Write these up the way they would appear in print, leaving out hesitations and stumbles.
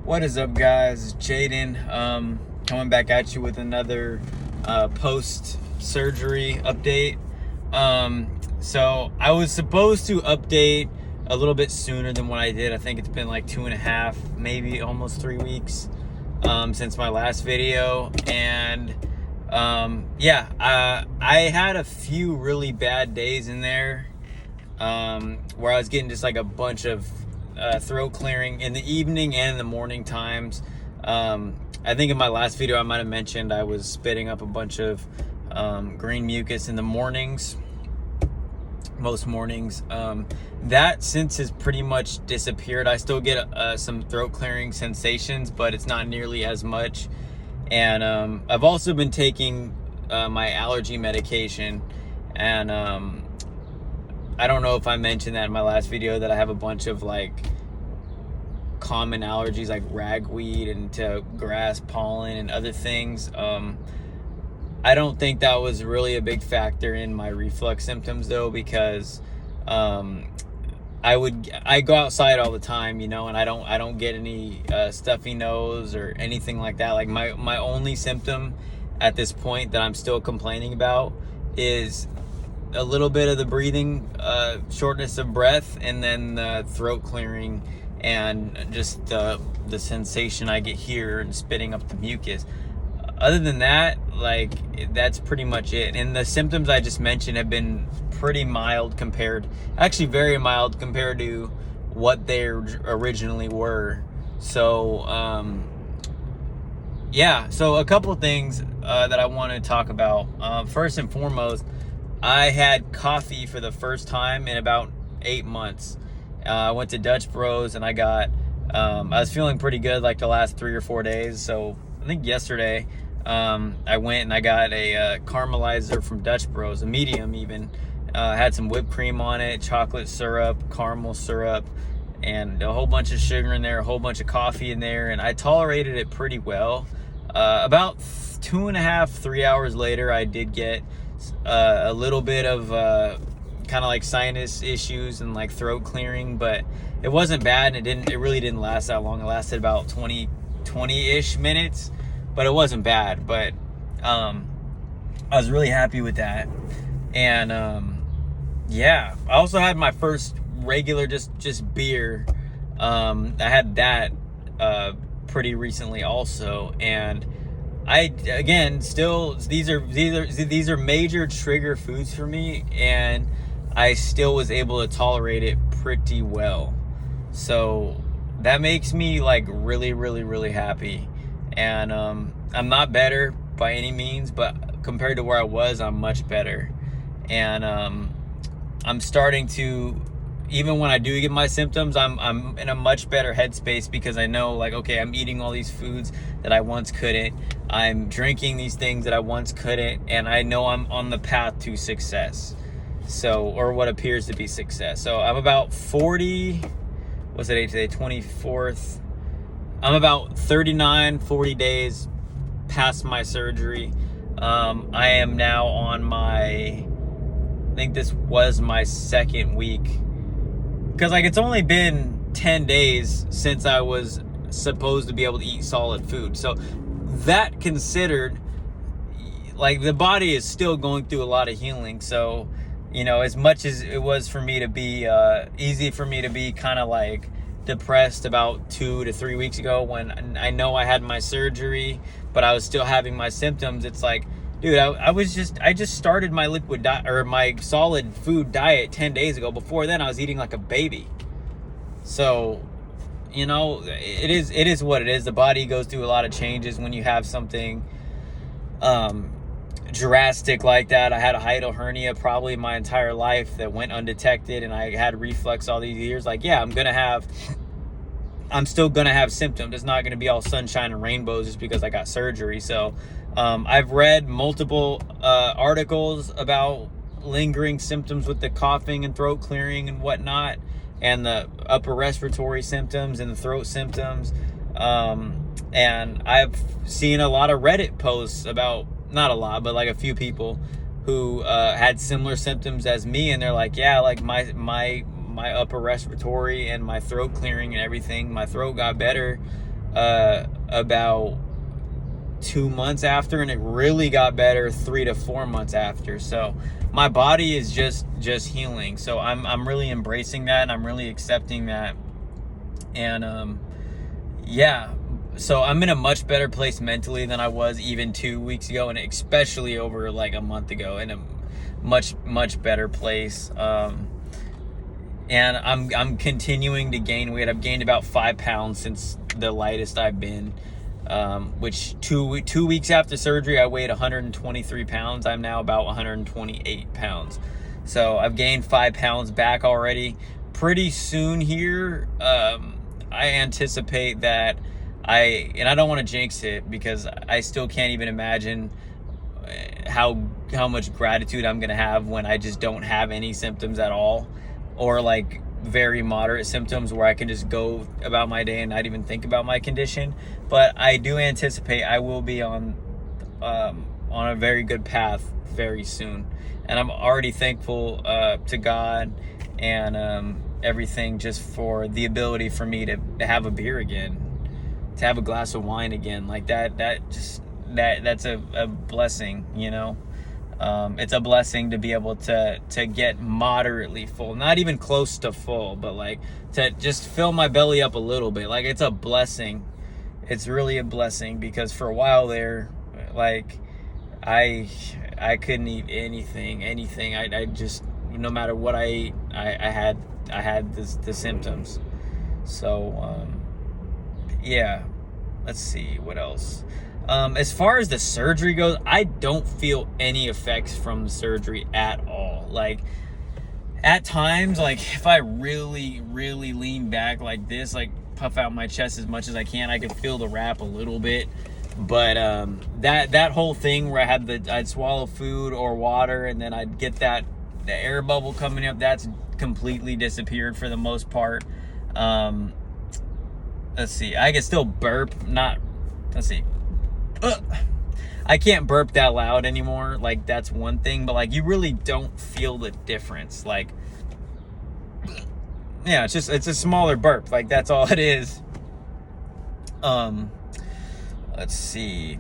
What is up, guys? It's Jaden, coming back at you with another post-surgery update. So I was supposed to update a little bit sooner than what I did. I think it's been like 2.5, maybe almost 3 weeks since my last video. And I had a few really bad days in there where I was getting just like a bunch of throat clearing in the evening and in the morning times. I think in my last video I might have mentioned I was spitting up a bunch of green mucus in the mornings, most mornings. That since has pretty much disappeared. I still get some throat clearing sensations, but it's not nearly as much. And I've also been taking my allergy medication, and I don't know if I mentioned that in my last video, that I have a bunch of like common allergies like ragweed and to grass pollen and other things. I don't think that was really a big factor in my reflux symptoms though, because I go outside all the time, and I don't get any stuffy nose or anything like that. Like my only symptom at this point that I'm still complaining about is a little bit of the breathing, shortness of breath, and then the throat clearing, and just the sensation I get here and spitting up the mucus. Other than that, like, that's pretty much it. And the symptoms I just mentioned have been pretty mild actually very mild compared to what they originally were. So so a couple of things that I want to talk about. First and foremost, I had coffee for the first time in about 8 months. I went to Dutch Bros and I got, I was feeling pretty good like the last 3 or 4 days. So I think yesterday, I went and I got a caramelizer from Dutch Bros, a medium even. Had some whipped cream on it, chocolate syrup, caramel syrup, and a whole bunch of sugar in there, a whole bunch of coffee in there. And I tolerated it pretty well. About 2.5, 3 hours later, I did get a little bit of kind of like sinus issues and like throat clearing, but it wasn't bad, and it really didn't last that long. It lasted about 20-ish minutes, but it wasn't bad. But I was really happy with that. And I also had my first regular just beer. I had that pretty recently also, and these are major trigger foods for me, and I still was able to tolerate it pretty well. So that makes me like really, really, really happy. And I'm not better by any means, but compared to where I was, I'm much better. And I'm starting to, even when I do get my symptoms, I'm in a much better headspace, because I know, like, okay, I'm eating all these foods that I once couldn't. I'm drinking these things that I once couldn't, and I know I'm on the path to success. So, or what appears to be success. So I'm about 40, what's the date today? 24th. I'm about 40 days past my surgery. I am now on I think this was my second week. Because like it's only been 10 days since I was supposed to be able to eat solid food. So that considered, like, the body is still going through a lot of healing. So, as much as it was for me to be easy for me to be kind of like depressed about 2 to 3 weeks ago when I know I had my surgery, but I was still having my symptoms, it's like, dude, I just started my liquid diet, or my solid food diet 10 days ago. Before then I was eating like a baby. So, it is what it is. The body goes through a lot of changes when you have something drastic like that. I had a hiatal hernia probably my entire life that went undetected, and I had reflux all these years. Like, yeah, I'm still gonna have symptoms. It's not gonna be all sunshine and rainbows just because I got surgery. So I've read multiple articles about lingering symptoms with the coughing and throat clearing and whatnot, and the upper respiratory symptoms and the throat symptoms. And I've seen a lot of Reddit posts about, not a lot, but like a few people who had similar symptoms as me, and they're like, yeah, like my upper respiratory and my throat clearing and everything, my throat got better about 2 months after, and it really got better 3 to 4 months after. So my body is just healing. So I'm really embracing that, and I'm really accepting that. And yeah, so I'm in a much better place mentally than I was even 2 weeks ago, and especially over like a month ago, in a much better place. And I'm continuing to gain weight. I've gained about 5 pounds since the lightest I've been. Which two weeks after surgery, I weighed 123 pounds. I'm now about 128 pounds. So I've gained 5 pounds back already. Pretty soon here, I anticipate that and I don't want to jinx it, because I still can't even imagine how much gratitude I'm going to have when I just don't have any symptoms at all, or like very moderate symptoms where I can just go about my day and not even think about my condition. But I do anticipate I will be on a very good path very soon, and I'm already thankful to God and everything, just for the ability for me to have a beer again, to have a glass of wine again. Like that's a blessing, you know. It's a blessing to be able to get moderately full, not even close to full, but like to just fill my belly up a little bit. Like, it's a blessing. It's really a blessing, because for a while there, like I couldn't eat anything. I just, no matter what I ate, I had the symptoms. So yeah, let's see what else. As far as the surgery goes, I don't feel any effects from the surgery at all. Like, at times, like if I really lean back like this, like puff out my chest as much as I can, I can feel the wrap a little bit. But that whole thing where I'd swallow food or water, and then I'd get the air bubble coming up, that's completely disappeared for the most part. Let's see, I can still burp, let's see. I can't burp that loud anymore. Like, that's one thing, but like, you really don't feel the difference. Like, yeah, it's a smaller burp. Like, that's all it is. Let's see.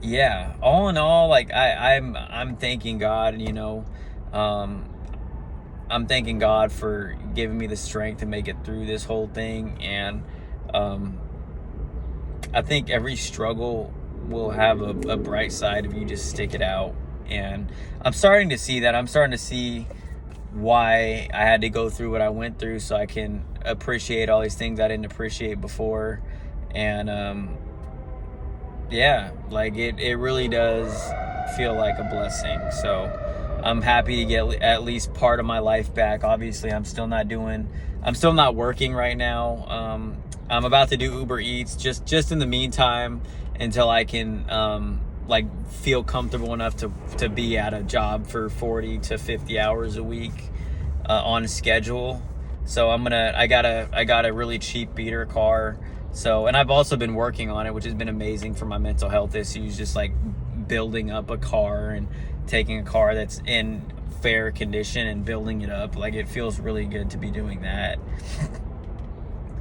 Yeah, all in all, like I'm thanking God, you know. I'm thanking God for giving me the strength to make it through this whole thing. And I think every struggle will have a bright side if you just stick it out. And I'm starting to see that. I'm starting to see why I had to go through what I went through, so I can appreciate all these things I didn't appreciate before. And yeah, like it really does feel like a blessing. So I'm happy to get at least part of my life back. Obviously, I'm still not working right now. I'm about to do Uber Eats just in the meantime, until I can like feel comfortable enough to be at a job for 40 to 50 hours a week on schedule. So I got a really cheap beater car. So, and I've also been working on it, which has been amazing for my mental health issues, just like building up a car and taking a car that's in fair condition and building it up. Like, it feels really good to be doing that.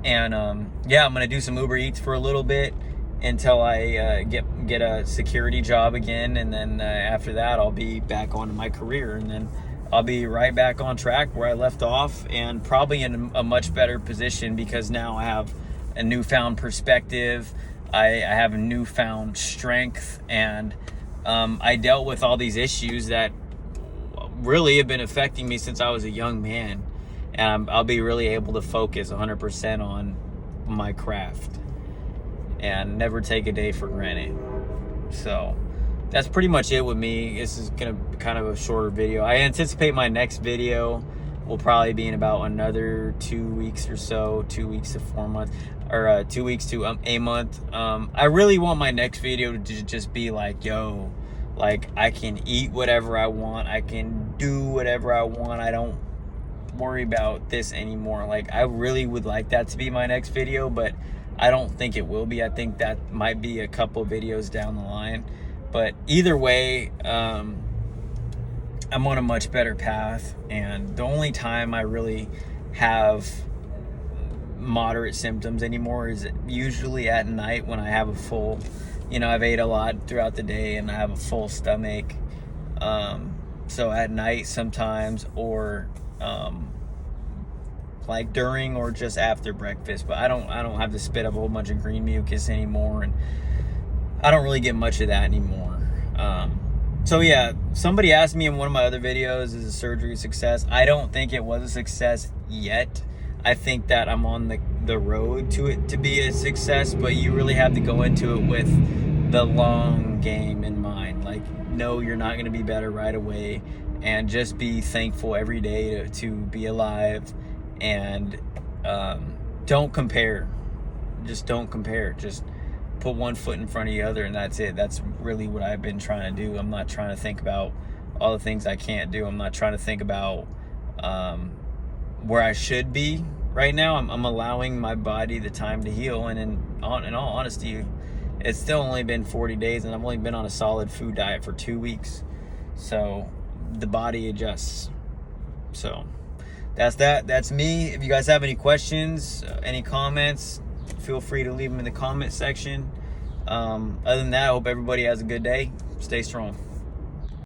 And yeah, I'm gonna do some Uber Eats for a little bit until I get a security job again, and then after that I'll be back on my career, and then I'll be right back on track where I left off, and probably in a much better position, because now I have a newfound perspective. I have a newfound strength, and I dealt with all these issues that really have been affecting me since I was a young man, and I'll be really able to focus 100% on my craft and never take a day for granted. So that's pretty much it with me. This is gonna be kind of a shorter video. I anticipate my next video will probably be in about another 2 weeks or so, 2 weeks to 4 months, or 2 weeks to a month. I really want my next video to just be like, yo, like, I can eat whatever I want, I can do whatever I want, I don't worry about this anymore. Like, I really would like that to be my next video, but I don't think it will be. I think that might be a couple videos down the line. But either way, I'm on a much better path, and the only time I really have moderate symptoms anymore is usually at night when I have a full, I've ate a lot throughout the day and I have a full stomach. So at night sometimes, or like during or just after breakfast. But I don't have to spit up a whole bunch of green mucus anymore, and I don't really get much of that anymore. So yeah, somebody asked me in one of my other videos, is the surgery a success? I don't think it was a success yet. I think that I'm on the road to it to be a success, but you really have to go into it with the long game in mind. Like, no, you're not going to be better right away, and just be thankful every day to be alive, and don't compare. Just don't compare. Just put one foot in front of the other, and that's it. That's really what I've been trying to do. I'm not trying to think about all the things I can't do. I'm not trying to think about where I should be right now. I'm allowing my body the time to heal, and in all honesty, it's still only been 40 days, and I've only been on a solid food diet for 2 weeks. So the body adjusts. So that's me. If you guys have any questions, any comments, feel free to leave them in the comment section. Other than that, I hope everybody has a good day. Stay strong.